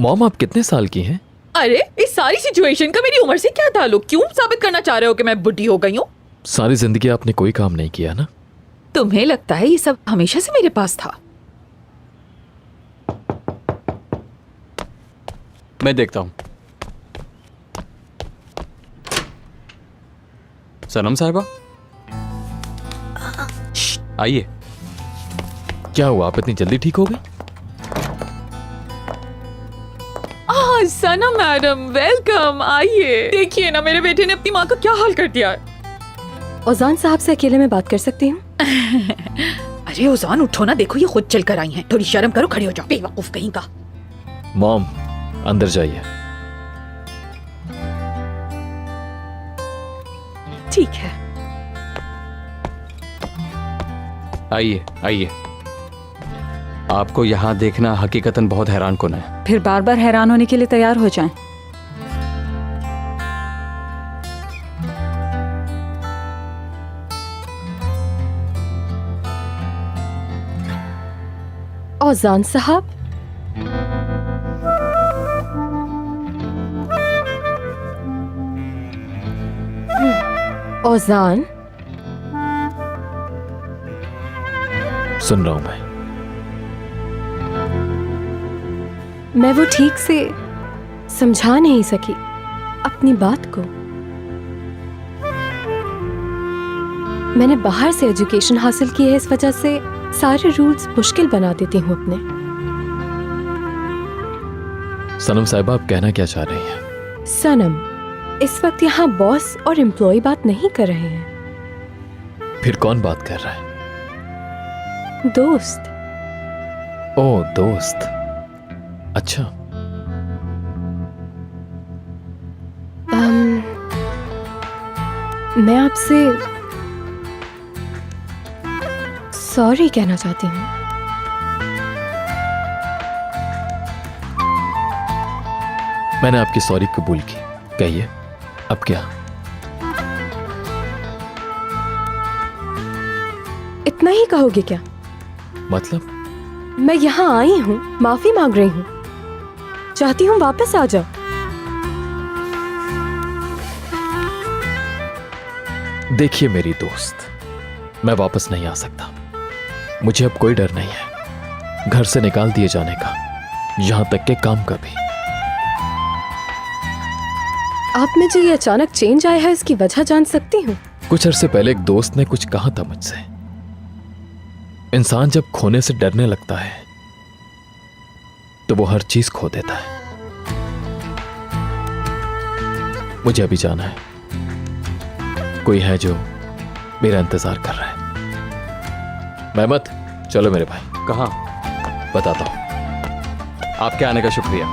Mom आप कितने साल की हैं? अरे इस सारी सिचुएशन का मेरी उम्र से क्या ताल्लुक? क्यों साबित करना चाह रहे हो कि मैं बुढ़ी हो गई हूँ? सारी जिंदगी आपने कोई काम नहीं किया ना? तुम्हें लगता है ये सब हमेशा से मेरे पास था? मैं देखता हूँ। सनम साहिबा आइए। क्या हुआ, आप इतनी जल्दी ठीक हो गई? सनम मैडम वेलकम, आइए। देखिए ना मेरे बेटे ने अपनी माँ का क्या हाल कर दिया है। ओजान साहब से अकेले में बात कर सकती हूँ? अरे ओजान उठो ना, देखो ये खुद चल कर आई हैं। थोड़ी शर्म करो, खड़ी हो जाओ, बेवकूफ कहीं का। मॉम अंदर जाइए। ठीक है। आइए आइए। आपको यहाँ देखना हकीकतन बहुत हैरान कुन है। फिर बार बार हैरान होने के लिए तैयार हो जाएं। ओजान साहब, ओजान, सुन रहा हूं मैं वो ठीक से समझा नहीं सकी अपनी बात को। मैंने बाहर से एजुकेशन हासिल की है, इस वजह से सारे रूल्स मुश्किल बना देती हूँ अपने। सनम साहिबा आप कहना क्या चाह रही हैं? सनम, इस वक्त यहाँ बॉस और एम्प्लॉय बात नहीं कर रहे हैं। फिर कौन बात कर रहा है? दोस्त। ओ दोस्त, अच्छा। मैं आपसे सॉरी कहना चाहती हूँ। मैंने आपकी सॉरी कबूल की, कहिए अब क्या? इतना ही कहोगे क्या? मतलब? मैं यहाँ आई हूँ, माफी मांग रही हूँ, चाहती हूँ वापस आ जाओ। देखिए मेरी दोस्त, मैं वापस नहीं आ सकता। मुझे अब कोई डर नहीं है घर से निकाल दिए जाने का, यहां तक के काम का भी। आप में जो ये अचानक चेंज आया है, इसकी वजह जान सकती हूँ? कुछ अरसे पहले एक दोस्त ने कुछ कहा था मुझसे। इंसान जब खोने से डरने लगता है तो वो हर चीज खो देता है। मुझे अभी जाना है, कोई है जो मेरा इंतजार कर रहा है। मेहमत, चलो मेरे भाई। कहाँ? बताता हूं। आपके आने का शुक्रिया।